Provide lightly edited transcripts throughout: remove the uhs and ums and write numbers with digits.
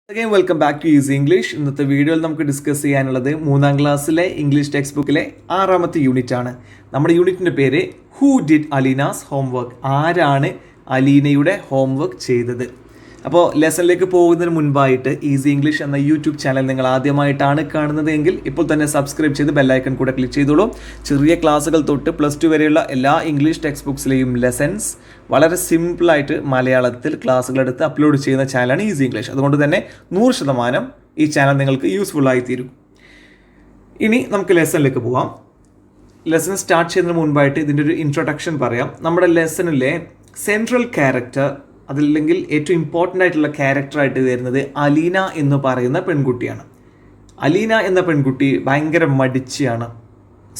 Again, welcome back to Easy English. ഇന്നത്തെ വീഡിയോയിൽ നമുക്ക് ഡിസ്കസ് ചെയ്യാനുള്ളത് 3ാം ക്ലാസ്സിലെ ഇംഗ്ലീഷ് ടെക്സ്റ്റ് ബുക്കിലെ 6ാമത്തെ യൂണിറ്റ് ആണ്. നമ്മുടെ യൂണിറ്റിന്റെ പേര് ഹൂ ഡിഡ് അലീനാസ് ഹോംവർക്ക്? ആരാണ് അലീനയുടെ ഹോംവർക്ക് ചെയ്തത്? അപ്പോൾ ലെസണിലേക്ക് പോകുന്നതിന് മുൻപായിട്ട് ഈസി ഇംഗ്ലീഷ് എന്ന യൂട്യൂബ് ചാനൽ നിങ്ങൾ ആദ്യമായിട്ടാണ് കാണുന്നത് എങ്കിൽ ഇപ്പോൾ തന്നെ സബ്സ്ക്രൈബ് ചെയ്ത് ബെല്ലൈക്കൺ കൂടെ ക്ലിക്ക് ചെയ്തോളൂ. ചെറിയ ക്ലാസ്സുകൾ തൊട്ട് +2 വരെയുള്ള എല്ലാ ഇംഗ്ലീഷ് ടെക്സ്റ്റ് ബുക്സിലെയും ലെസൺസ് വളരെ സിമ്പിളായിട്ട് മലയാളത്തിൽ ക്ലാസ്സുകൾ എടുത്ത് അപ്ലോഡ് ചെയ്യുന്ന ചാനലാണ് ഈസി ഇംഗ്ലീഷ്. അതുകൊണ്ട് തന്നെ 100% ഈ ചാനൽ നിങ്ങൾക്ക് യൂസ്ഫുൾ ആയി തീരും. ഇനി നമുക്ക് ലെസണിലേക്ക് പോവാം. ലെസൺ സ്റ്റാർട്ട് ചെയ്യുന്നതിന് മുൻപായിട്ട് ഇതിൻ്റെ ഒരു ഇൻട്രൊഡക്ഷൻ പറയാം. നമ്മുടെ ലെസണിലെ സെൻട്രൽ ക്യാരക്ടർ, അതല്ലെങ്കിൽ ഏറ്റവും ഇമ്പോർട്ടൻ്റ് ആയിട്ടുള്ള ക്യാരക്ടറായിട്ട് വരുന്നത് അലീന എന്ന് പറയുന്ന പെൺകുട്ടിയാണ്. അലീന എന്ന പെൺകുട്ടി ഭയങ്കര മടിച്ചിയാണ്.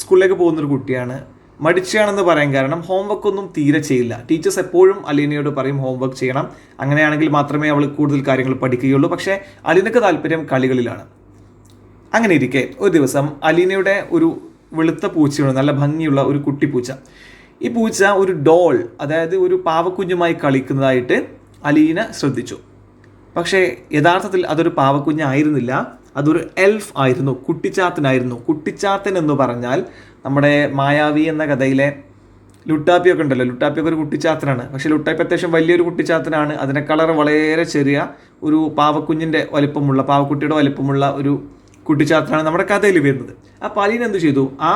സ്കൂളിലേക്ക് പോകുന്നൊരു കുട്ടിയാണ്. മടിച്ചാണെന്ന് പറയാൻ കാരണം ഹോംവർക്ക് ഒന്നും തീരെ ചെയ്യില്ല. ടീച്ചേഴ്സ് എപ്പോഴും അലീനയോട് പറയും ഹോംവർക്ക് ചെയ്യണം, അങ്ങനെയാണെങ്കിൽ മാത്രമേ അവൾ കൂടുതൽ കാര്യങ്ങൾ പഠിക്കുകയുള്ളൂ. പക്ഷേ അലീനക്ക് താല്പര്യം കളികളിലാണ്. അങ്ങനെ ഇരിക്കെ ഒരു ദിവസം അലീനയുടെ ഒരു വെളുത്ത പൂച്ചയാണ്, നല്ല ഭംഗിയുള്ള ഒരു കുട്ടിപ്പൂച്ച. ഈ പൂച്ച ഒരു ഡോൾ, അതായത് ഒരു പാവക്കുഞ്ഞുമായി കളിക്കുന്നതായിട്ട് അലീന ശ്രദ്ധിച്ചു. പക്ഷേ യഥാർത്ഥത്തിൽ അതൊരു പാവക്കുഞ്ഞായിരുന്നില്ല, അതൊരു എൽഫ് ആയിരുന്നു, കുട്ടിച്ചാത്തനായിരുന്നു. കുട്ടിച്ചാത്തൻ എന്ന് പറഞ്ഞാൽ നമ്മുടെ മായാവി എന്ന കഥയിലെ ലുട്ടാപ്പിയൊക്കെ ഉണ്ടല്ലോ, ലുട്ടാപ്പിയൊക്കെ ഒരു കുട്ടിച്ചാത്തനാണ്. പക്ഷേ ലുട്ടാപ്പി അത്യാവശ്യം വലിയൊരു കുട്ടിച്ചാത്തനാണ്. അതിനെ കളർ വളരെ ചെറിയ ഒരു പാവക്കുഞ്ഞിൻ്റെ വലിപ്പമുള്ള, പാവക്കുട്ടിയുടെ വലിപ്പമുള്ള ഒരു കുട്ടിച്ചാത്തനാണ് നമ്മുടെ കഥയിൽ വരുന്നത്. അപ്പോൾ അലീന എന്ത് ചെയ്തു? ആ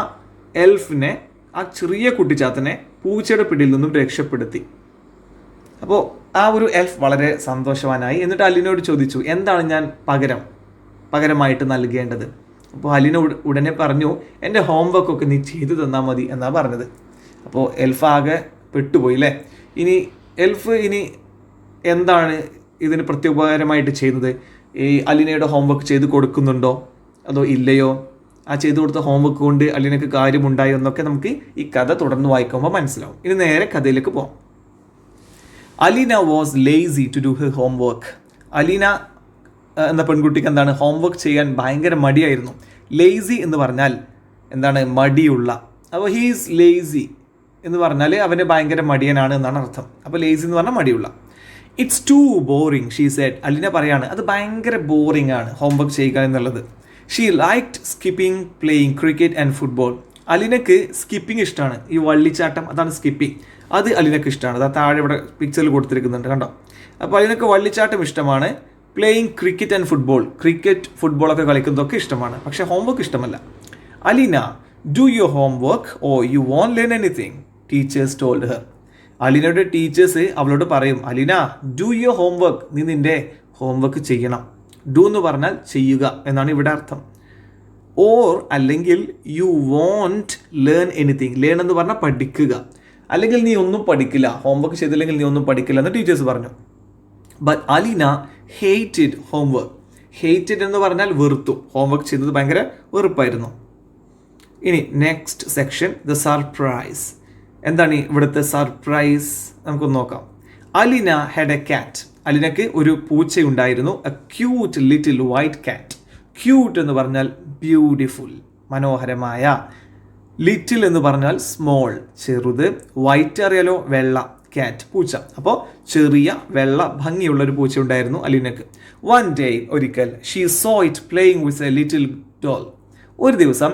എൽഫിനെ, ആ ചെറിയ കുട്ടിച്ചാത്തനെ പൂച്ചയുടെ പിടിയിൽ നിന്നും രക്ഷപ്പെടുത്തി. അപ്പോൾ ആ ഒരു എൽഫ് വളരെ സന്തോഷവാനായി. എന്നിട്ട് അലീനയോട് ചോദിച്ചു, എന്താണ് ഞാൻ പകരമായിട്ട് നൽകേണ്ടത്? അപ്പോൾ അലീന ഉടനെ പറഞ്ഞു, എൻ്റെ ഹോംവർക്കൊക്കെ നീ ചെയ്തു തന്നാൽ മതി എന്നാണ് പറഞ്ഞത്. അപ്പോൾ എൽഫ് ആകെ പെട്ടുപോയി അല്ലേ. എൽഫ് എന്താണ് ഇതിന് പ്രത്യുപകാരമായിട്ട് ചെയ്യുന്നത്? ഈ അലീനയുടെ ഹോംവർക്ക് ചെയ്ത് കൊടുക്കുന്നുണ്ടോ അതോ ഇല്ലയോ? ആ ചെയ്തു കൊടുത്ത ഹോംവർക്ക് കൊണ്ട് അലീനക്ക് കാര്യമുണ്ടായോ എന്നൊക്കെ നമുക്ക് ഈ കഥ തുടർന്ന് വായിക്കുമ്പോൾ മനസ്സിലാവും. ഇനി നേരെ കഥയിലേക്ക് പോകാം. Aleena was lazy to do her homework. Aleena എന്ന പെൺകുട്ടിക്ക് എന്താണ്, ഹോംവർക്ക് ചെയ്യാൻ ഭയങ്കര മടിയായിരുന്നു. ലേസി എന്ന് പറഞ്ഞാൽ എന്താണ്? മടിയുള്ള. അപ്പോൾ ഹീസ് ലേസി എന്ന് പറഞ്ഞാൽ അവന് ഭയങ്കര മടിയനാണ് എന്നാണ് അർത്ഥം. അപ്പോൾ ലേസി എന്ന് പറഞ്ഞാൽ മടിയുള്ള. It's too boring she said. Aleena പറയാണ്, അത് ഭയങ്കര ബോറിംഗ് ആണ് ഹോംവർക്ക് ചെയ്യുക എന്നുള്ളത്. She liked skipping, playing cricket and football. അലീനക്ക് സ്കിപ്പിംഗ് ഇഷ്ടമാണ്. ഈ വള്ളിച്ചാട്ടം, അതാണ് സ്കിപ്പിംഗ്. അത് അലീനക്ക് ഇഷ്ടമാണ്. അത് താഴെ ഇവിടെ പിക്ചറിൽ കൊടുത്തിരിക്കുന്നുണ്ട്, കണ്ടോ? അപ്പോൾ അലീനക്ക് വള്ളിച്ചാട്ടം ഇഷ്ടമാണ്. Playing cricket and football, cricket ഫുട്ബോളൊക്കെ കളിക്കുന്നതൊക്കെ ഇഷ്ടമാണ്. പക്ഷേ ഹോംവർക്ക് ഇഷ്ടമല്ല. Aleena, do your homework or you won't learn anything, teachers told her. അലീനയുടെ ടീച്ചേഴ്സ് അവളോട് പറയും, അലീന ഡു യുവർ ഹോംവർക്ക്, നീ നിൻ്റെ ഹോംവർക്ക് ചെയ്യണം. ഡു എന്ന് പറഞ്ഞാൽ ചെയ്യുക എന്നാണ് ഇവിടെ അർത്ഥം. ഓർ അല്ലെങ്കിൽ you won't learn anything. Learn എന്ന് പറഞ്ഞാൽ പഠിക്കുക. അല്ലെങ്കിൽ നീ ഒന്നും പഠിക്കില്ല, ഹോംവർക്ക് ചെയ്തില്ലെങ്കിൽ നീ ഒന്നും പഠിക്കില്ല എന്ന് ടീച്ചേഴ്സ് പറഞ്ഞു. But Aleena hated homework. Hated എന്ന് പറഞ്ഞാൽ വെറുത്തു. ഹോംവർക്ക് ചെയ്യുന്നത് ഭയങ്കര വെറുപ്പായിരുന്നു. ഇനി നെക്സ്റ്റ് സെക്ഷൻ, ദ സർപ്രൈസ്. എന്താണ് ഇവിടുത്തെ സർപ്രൈസ്? നമുക്കൊന്ന് നോക്കാം. Aleena had A cat. അലീനക്ക് ഒരു പൂച്ചയുണ്ടായിരുന്നു. A cute little white cat. Cute എന്ന് പറഞ്ഞാൽ ബ്യൂട്ടിഫുൾ, മനോഹരമായ. ലിറ്റിൽ എന്ന് പറഞ്ഞാൽ സ്മോൾ, ചെറുത്. വൈറ്റ് അറിയാലോ, വെള്ള. കാറ്റ്, പൂച്ച. അപ്പോൾ ചെറിയ വെള്ള ഭംഗിയുള്ള ഒരു പൂച്ച ഉണ്ടായിരുന്നു അലീനക്ക്. വൺ ഡേ, ഒരിക്കൽ, she saw it playing with a little doll. ഒരു ദിവസം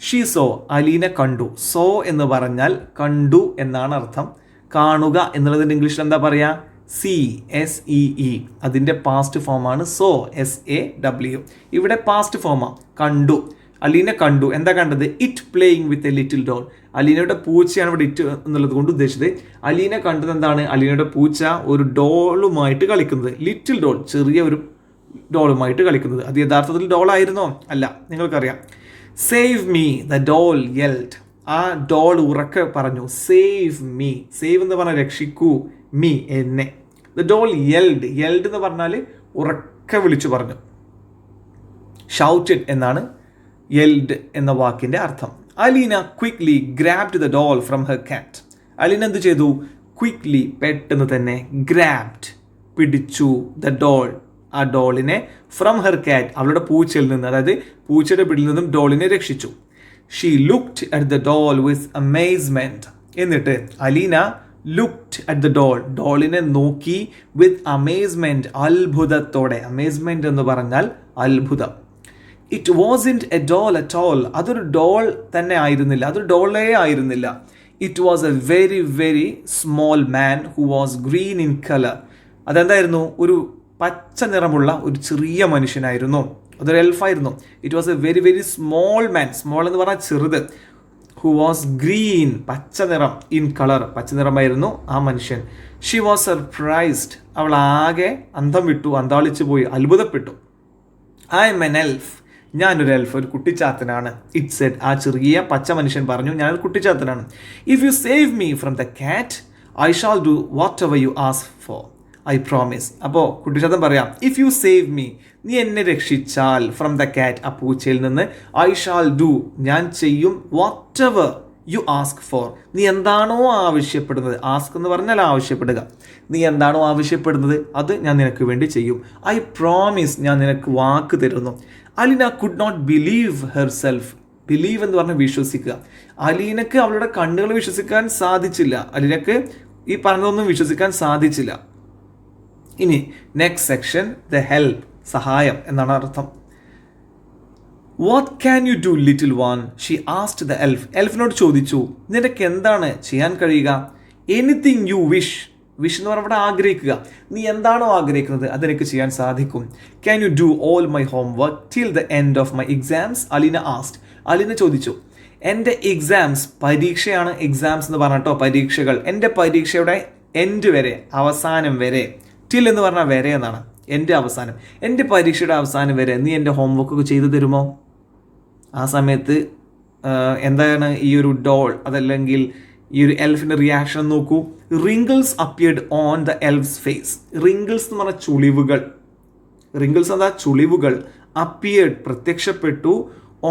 ഷീ സോ, അലീന കണ്ടു. സോ എന്ന് പറഞ്ഞാൽ കണ്ടു എന്നാണ് അർത്ഥം. കാണുക എന്നുള്ളതിൻ്റെ ഇംഗ്ലീഷിൽ എന്താ പറയുക? CSEE. അതിൻ്റെ പാസ്റ്റ് ഫോമാണ് സോ, SAW. ഇവിടെ പാസ്റ്റ് ഫോമാണ്, കണ്ടു. അലീന കണ്ടു. എന്താ കണ്ടത്? It playing with a little doll. അലീനയുടെ പൂച്ചയാണ് ഇവിടെ ഇറ്റ് എന്നുള്ളത് കൊണ്ട് ഉദ്ദേശിച്ചത്. അലീന കണ്ടത് എന്താണ്? അലീനയുടെ പൂച്ച ഒരു ഡോളുമായിട്ട് കളിക്കുന്നത്. ലിറ്റിൽ ഡോൾ, ചെറിയ ഒരു ഡോളുമായിട്ട് കളിക്കുന്നത്. അത് യഥാർത്ഥത്തിൽ ഡോളായിരുന്നോ? അല്ല, നിങ്ങൾക്കറിയാം. Save me, the doll yelled. ആ ഡോൾ ഉറക്കെ പറഞ്ഞു, സേവ് മീ. സേവ് എന്ന് പറഞ്ഞാൽ രക്ഷിക്കൂ, മീ എന്നെ. The doll yelled. യെൽഡ് എന്ന് പറഞ്ഞാൽ ഉറക്കെ വിളിച്ചു പറഞ്ഞു. ഷൗറ്റഡ് എന്നാണ് യെൽഡ് എന്ന വാക്കിൻ്റെ അർത്ഥം. Aleena quickly grabbed the doll from her cat. Aleena എന്ത് ചെയ്തു? ക്വിക്ലി, പെട്ടെന്ന് തന്നെ, ഗ്രാബ്ഡ്, പിടിച്ചു, ദ ഡോൾ, ആ ഡോളിനെ, ഫ്രം ഹെർ കാറ്റ്, അവളുടെ പൂച്ചയിൽ നിന്ന്, അതായത് പൂച്ചയുടെ പിടിയിൽ നിന്നും ഡോളിനെ രക്ഷിച്ചു. She looked at the doll with amazement. എന്നിട്ട് Aleena looked at the doll, ഡോളിനെ നോക്കി വിത്ത് അമേസ്മെൻറ്റ്, അത്ഭുതത്തോടെ. അമേസ്മെൻറ്റ് എന്ന് പറഞ്ഞാൽ അത്ഭുതം. It wasn't a doll at all, അതൊരു ഡോൾ തന്നെ ആയിരുന്നില്ല, അതൊരു ഡോളേ ആയിരുന്നില്ല. It was a very very small man who was green in colour. അതെന്തായിരുന്നു? ഒരു പച്ച നിറമുള്ള ഒരു ചെറിയ മനുഷ്യനായിരുന്നു, അതൊരു എൽഫായിരുന്നു. It was a very very small man, small എന്ന് പറഞ്ഞാൽ ചെറുത്, ഹു വാസ് ഗ്രീൻ, പച്ച നിറം, ഇൻ കളർ, പച്ച നിറമായിരുന്നു ആ മനുഷ്യൻ. ഷി വാസ് സർപ്രൈസ്ഡ്, അവൾ ആകെ അന്തം വിട്ടു, അന്താളിച്ചു പോയി, അത്ഭുതപ്പെട്ടു. ഐ എം എൻ എൽഫ്, ഞാനൊരു എൽഫ്, ഒരു കുട്ടിച്ചാത്തനാണ്. ഇറ്റ് സെഡ്, ആ ചെറിയ പച്ച മനുഷ്യൻ പറഞ്ഞു, ഞാനൊരു കുട്ടിച്ചാത്തനാണ്. If you save me from the cat I shall do whatever you ask for, I promise. അപ്പോൾ കുട്ടിച്ചാത്തൻ പറയാം, ഇഫ് യു സേവ് മീ, നീ എന്നെ രക്ഷിച്ചാൽ, ഫ്രം ദ കാറ്റ്, ആ പൂച്ചയിൽ നിന്ന്, ഐ ഷാൽ ഡു, ഞാൻ ചെയ്യും, what ever you ask four, നീ എന്താണോ ആവശ്യപ്പെടുന്നത്, ആസ്ക് എന്ന് പറഞ്ഞാൽ ആവശ്യപ്പെടുക, നീ എന്താണോ ആവശ്യപ്പെടുന്നത് അത് ഞാൻ നിനക്ക് വേണ്ടി ചെയ്യും. ഐ പ്രോമിസ്, ഞാൻ നിനക്ക് വാക്ക് തരുന്നു. Aleena could not believe herself, believe എന്ന് പറഞ്ഞാൽ വിശ്വസിക്കുക. അലീനക്ക് അവളുടെ കണ്ണുകൾ വിശ്വസിക്കാൻ സാധിച്ചില്ല, അലീനക്ക് ഈ പറഞ്ഞതൊന്നും വിശ്വസിക്കാൻ സാധിച്ചില്ല. ഇനി നെക്സ്റ്റ് സെക്ഷൻ, ദ ഹെൽപ്പ്, സഹായം എന്നാണ് അർത്ഥം. What can you do little one, she asked the elf, എൽഫിനോട് ചോദിച്ചു, നിനക്ക് എന്താണ് ചെയ്യാൻ കഴിയുക? എനിത്തിങ് യു വിഷ്, വിഷ് എന്ന് പറഞ്ഞാൽ ഇവിടെ ആഗ്രഹിക്കുക, നീ എന്താണോ ആഗ്രഹിക്കുന്നത് അതെനിക്ക് ചെയ്യാൻ സാധിക്കും. Can you do all my home work till the end of my exams, Aleena asked, Aleena ചോദിച്ചു. എൻ്റെ എക്സാംസ്, പരീക്ഷയാണ് എക്സാംസ് എന്ന് പറഞ്ഞിട്ടോ, പരീക്ഷകൾ, എൻ്റെ പരീക്ഷയുടെ എൻഡ് വരെ, അവസാനം വരെ, ടിൽ എന്ന് പറഞ്ഞാൽ വരെ എന്നാണ്, എൻ്റെ അവസാനം, എൻ്റെ പരീക്ഷയുടെ അവസാനം വരെ നീ എൻ്റെ ഹോംവർക്കൊക്കെ ചെയ്തു തരുമോ? ആ സമയത്ത് എന്താണ് ഈ ഒരു ഡോൾ അതല്ലെങ്കിൽ ഈ ഒരു എൽഫിൻ്റെ റിയാക്ഷൻ നോക്കൂ. Wrinkles appeared on the elf's face. Wrinkles എന്ന് പറഞ്ഞാൽ ചുളിവുകൾ, റിങ്കിൾസ് എന്താ? ചുളിവുകൾ. അപ്പിയർഡ് പ്രത്യക്ഷപ്പെട്ടു,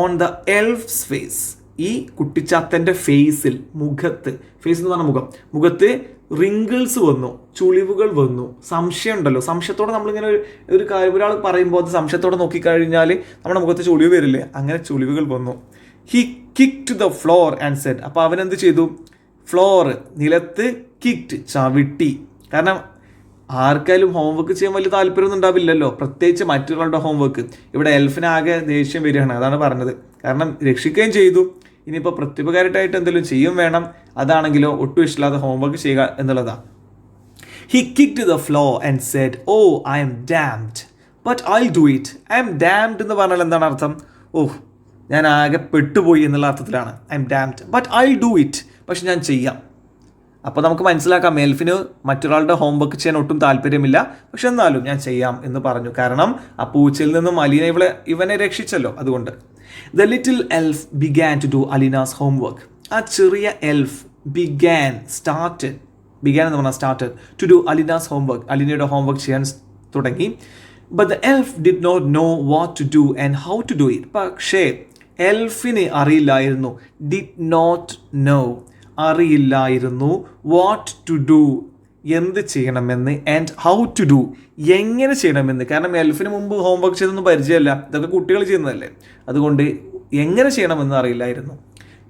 ഓൺ ദ എൽഫ്സ് ഫേസ്, ഈ കുട്ടിച്ചാത്തൻ്റെ ഫേസിൽ, മുഖത്ത്, ഫേസ് എന്ന് പറഞ്ഞ മുഖം, മുഖത്ത് റിങ്കിൾസ് വന്നു, ചുളിവുകൾ വന്നു. സംശയം ഉണ്ടല്ലോ, സംശയത്തോടെ നമ്മളിങ്ങനെ ഒരു കാര്യം ഒരാൾ പറയുമ്പോൾ അത് സംശയത്തോടെ നോക്കിക്കഴിഞ്ഞാൽ നമ്മുടെ മുഖത്ത് ചുളിവ് വരില്ലേ, അങ്ങനെ ചുളിവുകൾ വന്നു. He kicked the floor and said, അപ്പോൾ അവൻ എന്ത് ചെയ്തു? ഫ്ലോർ, നിലത്ത്, കിക്ക്ഡ്, ചവിട്ടി. കാരണം ആർക്കായാലും ഹോംവർക്ക് ചെയ്യാൻ വലിയ താല്പര്യമൊന്നും ഉണ്ടാവില്ലല്ലോ, പ്രത്യേകിച്ച് മറ്റുള്ളവരുടെ ഹോംവർക്ക്. ഇവിടെ എൽഫിനാകെ ദേഷ്യം വരികയാണ്, അതാണ് പറഞ്ഞത്. കാരണം രക്ഷിക്കുകയും ചെയ്തു, ഇനിയിപ്പോൾ പ്രത്യുപകാരമായിട്ട് എന്തെങ്കിലും ചെയ്യും വേണം, അതാണെങ്കിലോ ഒട്ടും ഇഷ്ടമില്ലാതെ ഹോംവർക്ക് ചെയ്യുക എന്നുള്ളതാണ്. He kicked the floor and said, oh I'm damned but I do it. I'm damned എന്ന് പറഞ്ഞാൽ എന്താണ് അർത്ഥം? ഓഹ്, ഞാൻ ആകെ പെട്ടുപോയി എന്നുള്ള അർത്ഥത്തിലാണ്. I M damned but I do it, പക്ഷെ ഞാൻ ചെയ്യാം. അപ്പോൾ നമുക്ക് മനസ്സിലാക്കാം, എൽഫിന് മറ്റൊരാളുടെ ഹോംവർക്ക് ചെയ്യാൻ ഒട്ടും താല്പര്യമില്ല, പക്ഷെ എന്നാലും ഞാൻ ചെയ്യാം എന്ന് പറഞ്ഞു. കാരണം ആ പൂച്ചയിൽ നിന്നും അലീന ഇവനെ രക്ഷിച്ചല്ലോ, അതുകൊണ്ട്. The little elf began to do Aleena's homework. ആ ചെറിയ എൽഫ് ബിഗാൻ എന്ന് പറഞ്ഞാൽ started to do Aleena's homework, അലീനയുടെ ഹോംവർക്ക് ചെയ്യാൻ തുടങ്ങി. But the elf did not know what to do and how to do it. പക്ഷേ എൽഫിന് അറിയില്ലായിരുന്നു, ഡിഡ് നോട്ട് നോ, അറിയില്ലായിരുന്നു, വാട്ട് ടു ഡു, എന്ത് ചെയ്യണമെന്ന്, ആൻഡ് ഹൗ ടു ഡു, എങ്ങനെ ചെയ്യണമെന്ന്. കാരണം എൽഫിന് മുമ്പ് ഹോംവർക്ക് ചെയ്തൊന്നും പരിചയമല്ല, ഇതൊക്കെ കുട്ടികൾ ചെയ്യുന്നതല്ലേ, അതുകൊണ്ട് എങ്ങനെ ചെയ്യണമെന്ന് അറിയില്ലായിരുന്നു.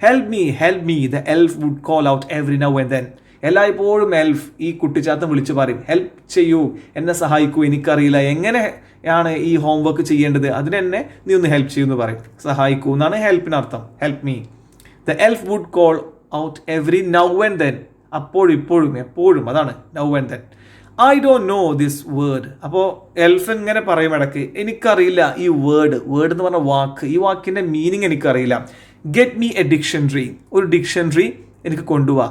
Help me the elf would call out every now and then. എല്ലായ്പ്പോഴും എൽഫ് ഈ കുട്ടിച്ചാത്തം വിളിച്ചു പറയും, ഹെൽപ്പ് ചെയ്യൂ, എന്നെ സഹായിക്കൂ, എനിക്കറിയില്ല എങ്ങനെയാണ് ഈ ഹോംവർക്ക് ചെയ്യേണ്ടത്, അതിനെന്നെ നീ ഒന്ന് ഹെൽപ്പ് ചെയ്യുമെന്ന് പറയും, സഹായിക്കൂ എന്നാണ് ഹെൽപ്പിനർത്ഥം. Help me. The elf would call out every now and then, അപ്പോഴും എപ്പോഴും, അതാണ് now and then. I don't know this word. അപ്പോൾ എൽഫ് ഇങ്ങനെ പറയും ഇടയ്ക്ക്, എനിക്കറിയില്ല ഈ വേർഡ് എന്ന് പറഞ്ഞ വാക്ക്, ഈ വാക്കിൻ്റെ മീനിങ് എനിക്കറിയില്ല. ഗെറ്റ് മീ എ ഡിക്ഷണറി, ഒരു ഡിക്ഷണറി എനിക്ക് കൊണ്ടുപോവാ,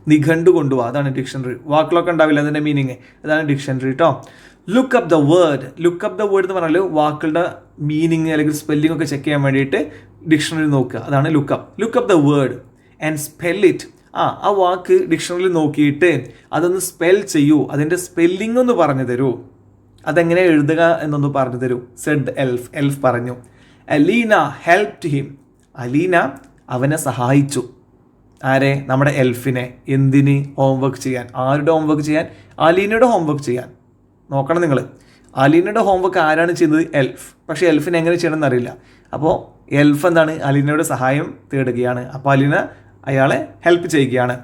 നിഘണ്ടു കൊണ്ടുപോവാ, അതാണ് ഡിക്ഷണറി. വാക്കുകളൊക്കെ ഉണ്ടാവില്ല അതിൻ്റെ മീനിങ്, അതാണ് ഡിക്ഷണറി കേട്ടോ. ലുക്ക് അപ്പ് ദ വേർഡ് എന്ന് പറഞ്ഞാൽ വാക്കുകളുടെ മീനിങ് അല്ലെങ്കിൽ സ്പെല്ലിംഗ് ഒക്കെ ചെക്ക് ചെയ്യാൻ വേണ്ടിയിട്ട് ഡിക്ഷണറി നോക്കുക, അതാണ് look up the word and spell it. ആ വാക്ക് ഡിക്ഷണറിയിൽ നോക്കിയിട്ട് അതൊന്ന് സ്പെൽ ചെയ്യൂ, അതിൻ്റെ സ്പെല്ലിംഗ് ഒന്ന് പറഞ്ഞു തരൂ, അതെങ്ങനെ എഴുതുക എന്നൊന്ന് പറഞ്ഞു തരൂ. സെഡ് എൽഫ് പറഞ്ഞു. അലീന ഹെൽപ്ഡ് ഹിം, അലീന അവനെ സഹായിച്ചു. ആരെ? നമ്മുടെ എൽഫിനെ. എന്തിന്? ഹോംവർക്ക് ചെയ്യാൻ. ആരുടെ ഹോംവർക്ക് ചെയ്യാൻ? അലീനയുടെ ഹോംവർക്ക് ചെയ്യാൻ. നോക്കണം നിങ്ങൾ, അലീനയുടെ ഹോംവർക്ക് ആരാണ് ചെയ്യുന്നത്? എൽഫ്. പക്ഷേ എൽഫിന് എങ്ങനെ ചെയ്യണമെന്ന് അറിയില്ല. അപ്പോൾ എൽഫ് എന്താണ്? അലീനയുടെ സഹായം തേടുകയാണ്. അപ്പോൾ അലീന അയാളെ ഹെൽപ്പ് ചെയ്യുകയാണ്.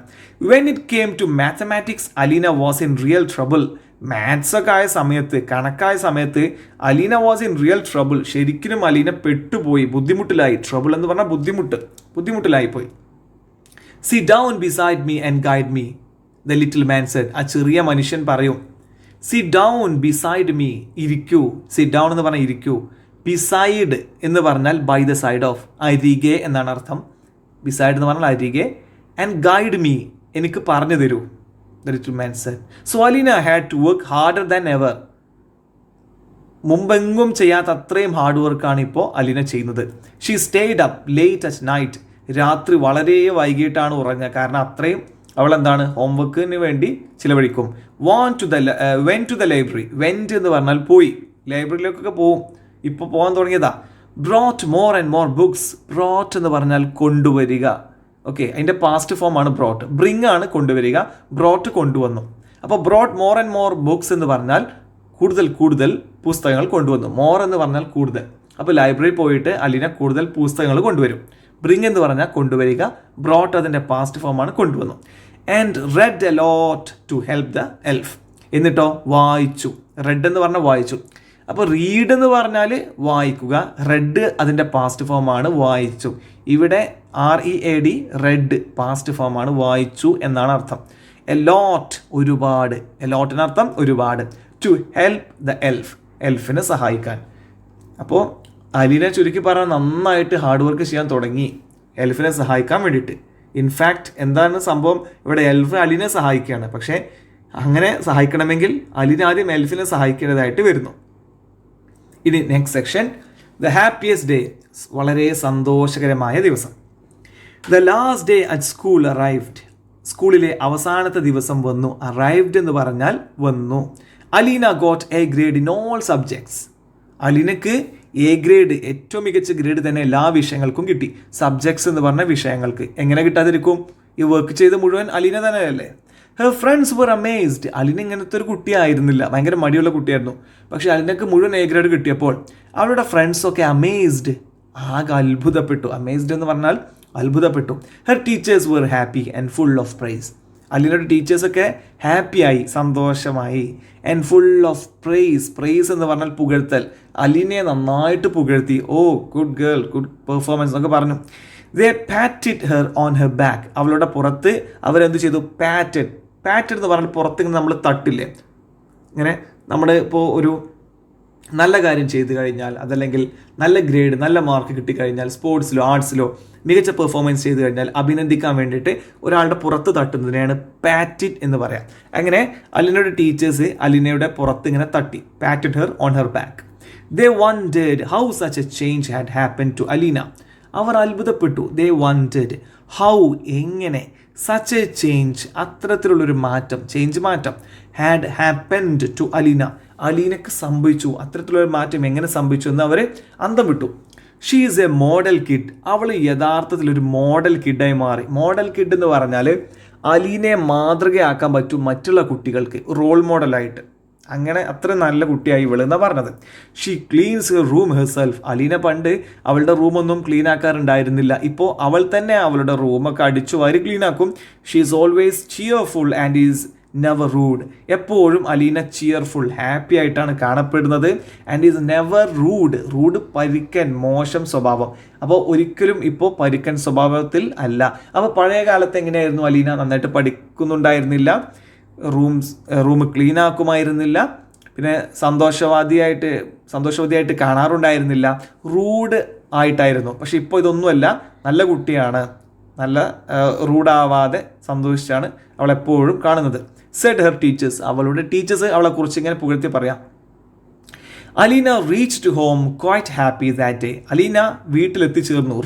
When it came to mathematics Aleena was in real trouble. Maths ഒക്കെ ആയ സമയത്ത്, കണക്കായ സമയത്ത് Aleena was in real trouble. ശരിക്കും അലീന പെട്ടുപോയി, ബുദ്ധിമുട്ടിലായി. ട്രബിൾ എന്ന് പറഞ്ഞാൽ ബുദ്ധിമുട്ടിലായിപ്പോയി. Sit down beside me and guide me, the little man said. ആ ചെറിയ മനുഷ്യൻ പറയും, സിറ്റ് ഡൗൺ ബിസൈഡ് മീ, ഇരിക്കൂ. സിറ്റ് ഡൗൺ എന്ന് പറഞ്ഞാൽ ഇരിക്കൂ. ബിസൈഡ് എന്ന് പറഞ്ഞാൽ ബൈ ദ സൈഡ് ഓഫ്, അരികെ എന്നാണ് അർത്ഥം. ബിസൈഡ് എന്ന് പറഞ്ഞാൽ അരികെ. ആൻഡ് ഗൈഡ് മീ, എനിക്ക് പറഞ്ഞു തരൂ, the little man said. So Aleena had to work harder than ever. മുമ്പെങ്ങും ചെയ്യാത്ത അത്രയും ഹാർഡ് വർക്കാണ് ഇപ്പോൾ അലീന ചെയ്യുന്നത്. She stayed up late at night. രാത്രി വളരെ വൈകിട്ടാണ് ഉറങ്ങുക. കാരണം അത്രയും അവൾ എന്താണ്, ഹോംവർക്കിന് വേണ്ടി ചിലവഴിക്കും. Went to the library. Went എന്ന് പറഞ്ഞാൽ പോയി, ലൈബ്രറിയിലേക്കൊക്കെ പോവും, ഇപ്പോൾ പോകാൻ തുടങ്ങിയതാ. Brought more and more books. Brought എന്ന് പറഞ്ഞാൽ കൊണ്ടുവരിക. ഓക്കെ, അതിൻ്റെ പാസ്റ്റ് ഫോമാണ് ബ്രോട്ട്. ബ്രിങ് ആണ് കൊണ്ടുവരിക, ബ്രോട്ട് കൊണ്ടുവന്നു. അപ്പോൾ brought more and more books എന്ന് പറഞ്ഞാൽ കൂടുതൽ പുസ്തകങ്ങൾ കൊണ്ടുവന്നു. മോർ എന്ന് പറഞ്ഞാൽ കൂടുതൽ. അപ്പോൾ ലൈബ്രറി പോയിട്ട് അലീന കൂടുതൽ പുസ്തകങ്ങൾ കൊണ്ടുവരും. ബ്രിങ് എന്ന് പറഞ്ഞാൽ കൊണ്ടുവരിക, ബ്രോട്ട് അതിൻ്റെ പാസ്റ്റ് ഫോമാണ് കൊണ്ടുവന്നു. And read a lot to help the elf. എന്നിട്ടോ വായിച്ചു. റെഡ് എന്ന് പറഞ്ഞാൽ വായിച്ചു. അപ്പോൾ റീഡ് എന്ന് പറഞ്ഞാൽ വായിക്കുക, റെഡ് അതിൻ്റെ പാസ്റ്റ് ഫോമാണ് വായിച്ചു. ഇവിടെ READ റെഡ് പാസ്റ്റ് ഫോമാണ്, വായിച്ചു എന്നാണ് അർത്ഥം. എ ലോട്ട് ഒരുപാട്, എ ലോട്ടിനർത്ഥം ഒരുപാട്. ടു ഹെൽപ്പ് ദ എൽഫ്, എൽഫിനെ സഹായിക്കാൻ. അപ്പോൾ അലീന ചുരുക്കി പറഞ്ഞാൽ നന്നായിട്ട് ഹാർഡ് വർക്ക് ചെയ്യാൻ തുടങ്ങി എൽഫിനെ സഹായിക്കാൻ വേണ്ടിയിട്ട്. ഇൻഫാക്റ്റ് എന്താണ് സംഭവം, ഇവിടെ എൽഫ് അലീനെ സഹായിക്കുകയാണ്. പക്ഷേ അങ്ങനെ സഹായിക്കണമെങ്കിൽ അലീന ആദ്യം എൽഫിനെ സഹായിക്കേണ്ടതായിട്ട് വരുന്നു. ഇനി next section, the happiest day. വളരെ സന്തോഷകരമായ ദിവസം. The last day at school arrived. സ്കൂളിലെ അവസാനത്തെ ദിവസം വന്നു. അറൈവ്ഡ് എന്ന് പറഞ്ഞാൽ വന്നു. Aleena got A grade in all subjects. അലീനക്ക് എ ഗ്രേഡ്, ഏറ്റവും മികച്ച ഗ്രേഡ് തന്നെ എല്ലാ വിഷയങ്ങൾക്കും കിട്ടി. സബ്ജക്ട്സ് എന്ന് പറഞ്ഞ വിഷയങ്ങൾക്ക്. എങ്ങനെ കിട്ടാതിരിക്കും, ഈ വർക്ക് ചെയ്ത് മുഴുവൻ അലീന തന്നെയല്ലേ. ഹെർ ഫ്രണ്ട്സ് വർ അമേസ്ഡ്. അലീന ഇങ്ങനത്തെ ഒരു കുട്ടിയായിരുന്നില്ല, ഭയങ്കര മടിയുള്ള കുട്ടിയായിരുന്നു. പക്ഷേ അലീനക്ക് മുഴുവൻ എ ഗ്രേഡ് കിട്ടിയപ്പോൾ അവളുടെ ഫ്രണ്ട്സൊക്കെ അമേസ്ഡ്, ആകെ അത്ഭുതപ്പെട്ടു. അമേസ്ഡ് എന്ന് പറഞ്ഞാൽ അത്ഭുതപ്പെട്ടു. Her teachers were happy and full of praise. അലീനയുടെ ടീച്ചേഴ്സൊക്കെ ഹാപ്പിയായി, സന്തോഷമായി. And full of praise. Praise എന്ന് പറഞ്ഞാൽ പുകഴ്ത്തൽ. അലീനയെ നന്നായിട്ട് പുകഴ്ത്തി. Oh good girl, good performance എന്നൊക്കെ പറഞ്ഞു. They patted her on her back. അവളുടെ പുറത്ത് അവരെന്ത് ചെയ്തു, പാറ്റഡ് എന്ന് പറഞ്ഞാൽ പുറത്ത് നമ്മൾ തട്ടില്ലേ, ഇങ്ങനെ നമ്മൾ ഇപ്പോൾ ഒരു നല്ല കാര്യം ചെയ്തു കഴിഞ്ഞാൽ, അതല്ലെങ്കിൽ നല്ല ഗ്രേഡ്, നല്ല മാർക്ക് കിട്ടിക്കഴിഞ്ഞാൽ, സ്പോർട്സിലോ ആർട്സിലോ മികച്ച പെർഫോമൻസ് ചെയ്തു കഴിഞ്ഞാൽ അഭിനന്ദിക്കാൻ വേണ്ടിയിട്ട് ഒരാളുടെ പുറത്ത് തട്ടുന്നതിനെയാണ് പാറ്റിഡ് എന്ന് പറയാം. അങ്ങനെ അലീനയുടെ ടീച്ചേഴ്സ് അലീനയുടെ പുറത്ത് ഇങ്ങനെ തട്ടി. Patted her on her back. They wondered how such a change had happen to Aleena. അവർ അത്ഭുതപ്പെട്ടു. ദേ വണ്ടേഡ് ഹൗ, എങ്ങനെ, സച്ച് എ ചേഞ്ച്, അത്തരത്തിലുള്ളൊരു മാറ്റം, മാറ്റം, ഹാഡ് ഹാപ്പൻഡ് ടു അലീന, അലീനക്ക് സംഭവിച്ചു. അത്തരത്തിലുള്ളൊരു മാറ്റം എങ്ങനെ സംഭവിച്ചു എന്ന് അവർ അന്തം വിട്ടു. She is a model kid. അവൾ യഥാർത്ഥത്തിൽ ഒരു മോഡൽ കിഡായി മാറി. മോഡൽ കിഡ് എന്ന് പറഞ്ഞാൽ അലീനയെ മാതൃകയാക്കാൻ പറ്റും മറ്റുള്ള കുട്ടികൾക്ക്, റോൾ മോഡലായിട്ട്. അങ്ങനെ അത്ര നല്ല കുട്ടിയായി ഇവൾ എന്നാണ് പറഞ്ഞത്. She cleanse her room herself. Aleena പണ്ട് അവളുടെ റൂമൊന്നും ക്ലീൻ ആക്കാറുണ്ടായിരുന്നില്ല. ഇപ്പോൾ അവൾ തന്നെ അവളുടെ റൂമൊക്കെ അടിച്ചു വാരി ക്ലീൻ ആക്കും. She is always cheerful and is never rude. എപ്പോഴും അലീന ചിയർഫുൾ, ഹാപ്പി ആയിട്ടാണ് കാണപ്പെടുന്നത്. ആൻഡ് ഈസ് നെവർ റൂഡ് പരിക്കൻ, മോശം സ്വഭാവം. അപ്പോൾ ഒരിക്കലും ഇപ്പോൾ പരിക്കൻ സ്വഭാവത്തിൽ അല്ല. അപ്പോൾ പഴയ കാലത്ത് എങ്ങനെയായിരുന്നു അലീന, നന്നായിട്ട് പഠിക്കുന്നുണ്ടായിരുന്നില്ല, റൂം ക്ലീൻ ആക്കുമായിരുന്നില്ല, പിന്നെ സന്തോഷവതിയായിട്ട് കാണാറുണ്ടായിരുന്നില്ല, റൂഡ് ആയിട്ടായിരുന്നു. പക്ഷെ ഇപ്പോൾ ഇതൊന്നുമല്ല, നല്ല കുട്ടിയാണ്, നല്ല റൂഡാവാതെ സന്തോഷിച്ചാണ് അവളെപ്പോഴും കാണുന്നത്. Said her teachers. അവളുടെ ടീച്ചേഴ്സ് അവളെക്കുറിച്ച് ഇങ്ങനെ പുകഴ്ത്തി പറയാം. Aleena reached home quite happy that day. അലീന വീട്ടിലെത്തിച്ചേർന്നു.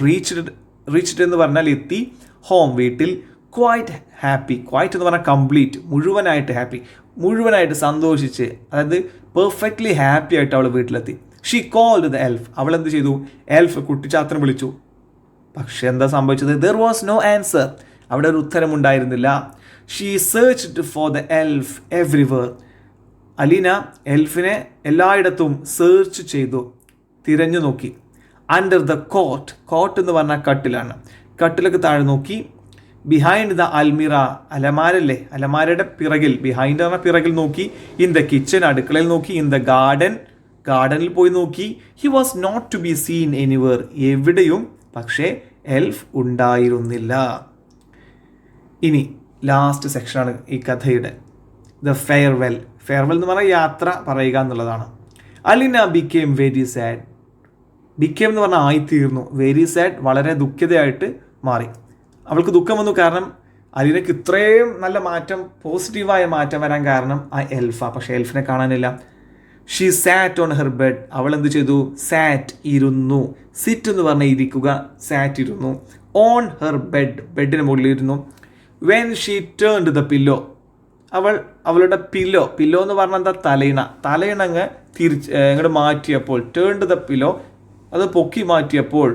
റീച്ച്ഡ് എന്ന് പറഞ്ഞാൽ എത്തി, ഹോം വീട്ടിൽ, ക്വൈറ്റ് ഹാപ്പി. ക്വൈറ്റ് എന്ന് പറഞ്ഞാൽ കംപ്ലീറ്റ്, മുഴുവനായിട്ട് ഹാപ്പി, മുഴുവനായിട്ട് സന്തോഷിച്ച്, അതായത് പെർഫെക്റ്റ്ലി ഹാപ്പി ആയിട്ട് അവൾ വീട്ടിലെത്തി. She called the എൽഫ്. അവൾ എന്ത് ചെയ്തു, എൽഫ് കുട്ടിച്ചാത്തനെ വിളിച്ചു. പക്ഷെ എന്താ സംഭവിച്ചത്, ദർ വാസ് നോ ആൻസർ. അവിടെ ഒരു ഉത്തരമുണ്ടായിരുന്നില്ല. She searched for the elf everywhere. Aleena എൽഫിനെ എല്ലായിടത്തും സെർച്ച് ചെയ്തു, തിരഞ്ഞു നോക്കി. അണ്ടർ ദ കോട്ട് എന്ന് പറഞ്ഞാൽ കട്ടിലാണ്, കട്ടിലൊക്കെ താഴെ നോക്കി. ബിഹൈൻഡ് ദ അൽമിറ, അലമാരല്ലേ, അലമാരയുടെ പിറകിൽ, ബിഹൈൻഡ് പറഞ്ഞ പിറകിൽ നോക്കി. ഇൻ ദ കിച്ചൺ, അടുക്കളയിൽ നോക്കി. ഇൻ ദ ഗാർഡൻ, ഗാർഡനിൽ പോയി നോക്കി. He was not to be seen anywhere, എവിടെയും പക്ഷേ എൽഫ് ഉണ്ടായിരുന്നില്ല. ഇനി ലാസ്റ്റ് സെക്ഷനാണ് ഈ കഥയുടെ, ദ ഫെയർവെൽ. ഫെയർവെൽ എന്ന് പറഞ്ഞാൽ യാത്ര പറയുക എന്നുള്ളതാണ്. അലിന ബിക്കേം വെരി സാഡ്. ബിക്കേം എന്ന് പറഞ്ഞാൽ ആയിത്തീർന്നു. വെരി സാഡ്, വളരെ ദുഃഖിതയായിട്ട് മാറി. അവൾക്ക് ദുഃഖം വന്നു, കാരണം അലിനക്ക് ഇത്രയും നല്ല മാറ്റം, പോസിറ്റീവായ മാറ്റം വരാൻ കാരണം ആ എൽഫാ. പക്ഷേ എൽഫിനെ കാണാനില്ല. She SAT on her bed. അവൾ എന്ത് ചെയ്തു? സാറ്റ്, ഇരുന്നു. സിറ്റ് എന്ന് പറഞ്ഞാൽ ഇരിക്കുക, സാറ്റ് ഇരുന്നു. ഓൺ ഹെർ ബെഡ്, ബെഡിന് മുകളിലിരുന്നു. When she turned the pillow, അവളുടെ പില്ലോ എന്ന് പറഞ്ഞാൽ എന്താ? തലയിണ അങ്ങ് അങ്ങോട്ട് മാറ്റിയപ്പോൾ, ടേൺഡ് ദ പില്ലോ, അത് പൊക്കി മാറ്റിയപ്പോൾ,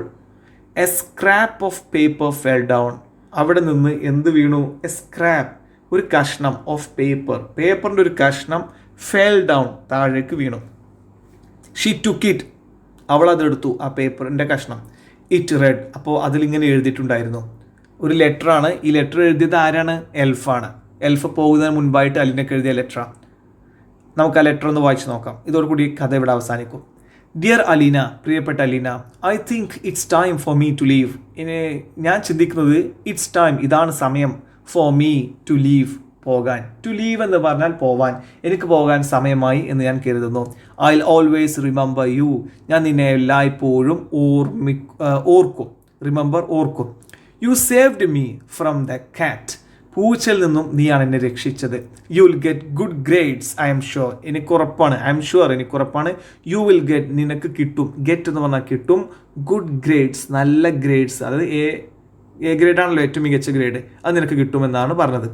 a scrap of paper fell down. അവിടെ നിന്ന് എന്ത് വീണു? എ സ്ക്രാപ്പ്, ഒരു കഷ്ണം ഓഫ് പേപ്പറിൻ്റെ ഒരു കഷ്ണം, ഫെൽ ഡൗൺ, താഴേക്ക് വീണു. ഷീ ടുക്ക് ഇറ്റ്, അവൾ അതെടുത്തു, ആ പേപ്പറിൻ്റെ കഷ്ണം. ഇറ്റ് റെഡ്, അപ്പോൾ അതിലിങ്ങനെ എഴുതിയിട്ടുണ്ടായിരുന്നു, ഒരു ലെറ്ററാണ്. ഈ ലെറ്റർ എഴുതിയത് ആരാണ്? എൽഫാണ്. എൽഫ് പോകുന്നതിന് മുൻപായിട്ട് അലിനക്ക് എഴുതിയ ലെറ്ററാണ്. നമുക്ക് ആ ലെറ്റർ ഒന്ന് വായിച്ച് നോക്കാം. ഇതോടുകൂടി കഥ ഇവിടെ അവസാനിക്കും. ഡിയർ അലീന, പ്രിയപ്പെട്ട Aleena, I think it's time for me to leave. ഇനി ഞാൻ ചിന്തിക്കുന്നത്, ഇറ്റ്സ് ടൈം, ഇതാണ് സമയം, ഫോർ മീ ടു ലീവ്, പോകാൻ. ടു ലീവ് എന്ന് പറഞ്ഞാൽ പോവാൻ. എനിക്ക് പോകാൻ സമയമായി എന്ന് ഞാൻ കരുതുന്നു. I will always remember you. ഞാൻ നിന്നെ എല്ലായ്പ്പോഴും ഓർക്കും. റിമെമ്പർ, ഓർക്കും. You saved me from the cat. പൂച്ചയിൽ നിന്നും നീയാണ് എന്നെ രക്ഷിച്ചത്. You will get good grades, I am sure. എനിക്കുറപ്പാണ്, I am sure, എനിക്കുറപ്പാണ്. U will get, നിനക്ക് കിട്ടും. ഗെറ്റ് എന്ന് പറഞ്ഞാൽ കിട്ടും. ഗുഡ് ഗ്രേഡ്സ്, നല്ല ഗ്രേഡ്സ്, അതായത് എ ഗ്രേഡ് ആണല്ലോ ഏറ്റവും മികച്ച ഗ്രേഡ്, അത് നിനക്ക് കിട്ടുമെന്നാണ് പറഞ്ഞത്.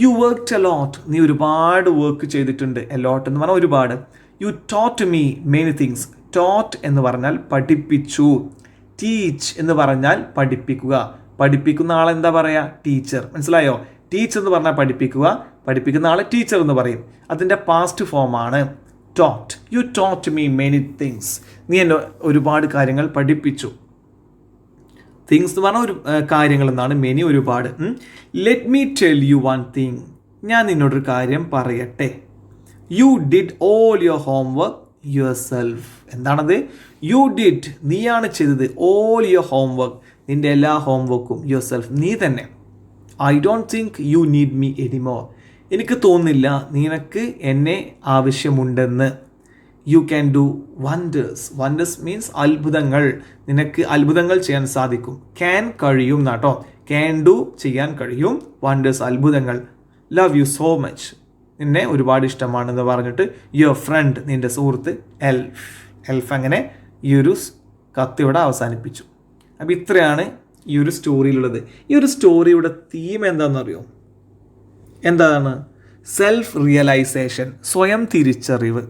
യു വർക്ക്ഡ് എ ലോട്ട്, നീ ഒരുപാട് വർക്ക് ചെയ്തിട്ടുണ്ട്. എ ലോട്ട് എന്ന് പറഞ്ഞാൽ ഒരുപാട്. U taught me many things. Taught എന്ന് പറഞ്ഞാൽ പഠിപ്പിച്ചു. ടീച്ച് എന്ന് പറഞ്ഞാൽ പഠിപ്പിക്കുക. പഠിപ്പിക്കുന്ന ആളെന്താ പറയുക? ടീച്ചർ. മനസ്സിലായോ? ടീച്ചർ എന്ന് പറഞ്ഞാൽ പഠിപ്പിക്കുക, പഠിപ്പിക്കുന്ന ആളെ ടീച്ചർ എന്ന് പറയും. അതിൻ്റെ പാസ്റ്റ് ഫോമാണ് taught. You taught me many things. നീ എന്നെ ഒരുപാട് കാര്യങ്ങൾ പഠിപ്പിച്ചു. തിങ്സ് എന്ന് പറഞ്ഞാൽ ഒരു കാര്യങ്ങൾ എന്നാണ്, മെനി ഒരുപാട്. Let me tell you one thing. ഞാൻ നിന്നോടൊരു കാര്യം പറയട്ടെ. You did all your homework your self. എന്താണത്? യു ഡിഡ്, നീയാണ് ചെയ്തത്. ഓൾ യുവർ ഹോംവർക്ക്, നിൻ്റെ എല്ലാ ഹോംവർക്കും. യുവർ സെൽഫ്, നീ തന്നെ. I don't think you need me anymore. എനിക്ക് തോന്നുന്നില്ല നിനക്ക് എന്നെ ആവശ്യമുണ്ടെന്ന്. You can do wonders. Wonders means അത്ഭുതങ്ങൾ. നിനക്ക് അത്ഭുതങ്ങൾ ചെയ്യാൻ സാധിക്കും. ക്യാൻ, കഴിയും എന്നാട്ടോ. ക്യാൻ ഡു, ചെയ്യാൻ കഴിയും. വണ്ടേഴ്സ്, അത്ഭുതങ്ങൾ. ലവ് യു സോ മച്ച്, നിന്നെ ഒരുപാട് ഇഷ്ടമാണെന്ന് പറഞ്ഞിട്ട് യുവർ ഫ്രണ്ട്, നിൻ്റെ സുഹൃത്ത് എൽഫ്. എൽഫ് അങ്ങനെ ഈ ഒരു കത്തിവിടെ അവസാനിപ്പിച്ചു. അപ്പം ഇത്രയാണ് ഈ ഒരു സ്റ്റോറിയിലുള്ളത്. ഈ ഒരു സ്റ്റോറിയുടെ തീം എന്താണെന്നറിയോ? എന്താണ്? സെൽഫ് റിയലൈസേഷൻ, സ്വയം തിരിച്ചറിവ്.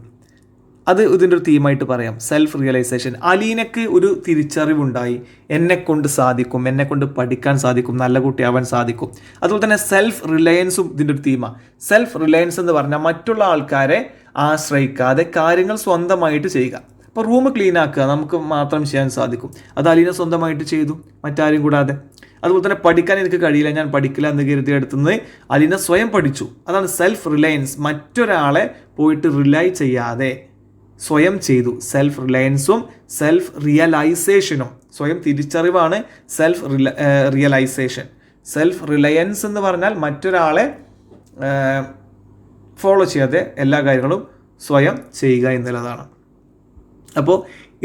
അത് ഇതിൻ്റെ ഒരു തീമായിട്ട് പറയാം. Self realization. അലീനക്ക് ഒരു തിരിച്ചറിവുണ്ടായി, എന്നെക്കൊണ്ട് സാധിക്കും, എന്നെക്കൊണ്ട് പഠിക്കാൻ സാധിക്കും, നല്ല കുട്ടിയാവാൻ സാധിക്കും. അതുപോലെ തന്നെ സെൽഫ് റിലയൻസും ഇതിൻ്റെ ഒരു തീമാണ്. സെൽഫ് റിലയൻസ് എന്ന് പറഞ്ഞാൽ മറ്റുള്ള ആൾക്കാരെ ആശ്രയിക്കാതെ കാര്യങ്ങൾ സ്വന്തമായിട്ട് ചെയ്യുക. അപ്പോൾ റൂം ക്ലീൻ ആക്കുക, നമുക്ക് മാത്രം ചെയ്യാൻ സാധിക്കും. അത് അലീന സ്വന്തമായിട്ട് ചെയ്തു, മറ്റാരും കൂടാതെ. അതുപോലെ തന്നെ പഠിക്കാൻ എനിക്ക് കഴിയില്ല, ഞാൻ പഠിക്കില്ല എന്ന് കരുതി എടുത്തുന്നത് അലീന സ്വയം പഠിച്ചു. അതാണ് സെൽഫ് റിലയൻസ്. മറ്റൊരാളെ പോയിട്ട് റിലൈ ചെയ്യാതെ സ്വയം ചെയ്തു. സെൽഫ് റിലയൻസും സെൽഫ് റിയലൈസേഷനും, സ്വയം തിരിച്ചറിവാണ് സെൽഫ് റിയലൈസേഷൻ. സെൽഫ് റിലയൻസ് എന്ന് പറഞ്ഞാൽ മറ്റൊരാളെ ഫോളോ ചെയ്യാതെ എല്ലാ കാര്യങ്ങളും സ്വയം ചെയ്യുക എന്നുള്ളതാണ്. അപ്പോൾ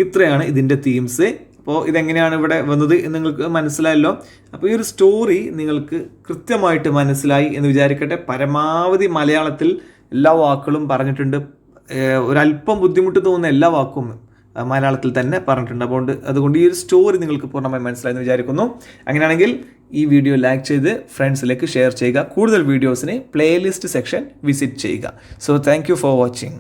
ഇത്രയാണ് ഇതിൻ്റെ തീംസ്. അപ്പോൾ ഇതെങ്ങനെയാണ് ഇവിടെ വന്നത് എന്ന് നിങ്ങൾക്ക് മനസ്സിലായല്ലോ. അപ്പോൾ ഈ ഒരു സ്റ്റോറി നിങ്ങൾക്ക് കൃത്യമായിട്ട് മനസ്സിലായി എന്ന് വിചാരിക്കട്ടെ. പരമാവധി മലയാളത്തിൽ എല്ലാ വാക്കുകളും പറഞ്ഞിട്ടുണ്ട്. ഒരല്പം ബുദ്ധിമുട്ട് തോന്നുന്ന എല്ലാ വാക്കും മലയാളത്തിൽ തന്നെ പറഞ്ഞിട്ടുണ്ട്. അതുകൊണ്ട് ഈ ഒരു സ്റ്റോറി നിങ്ങൾക്ക് പൂർണ്ണമായി മനസ്സിലായെന്ന് വിചാരിക്കുന്നു. അങ്ങനെയാണെങ്കിൽ ഈ വീഡിയോ ലൈക്ക് ചെയ്ത് ഫ്രണ്ട്സിലേക്ക് ഷെയർ ചെയ്യുക. കൂടുതൽ വീഡിയോസിന് പ്ലേലിസ്റ്റ് സെക്ഷൻ വിസിറ്റ് ചെയ്യുക. So thank you for watching.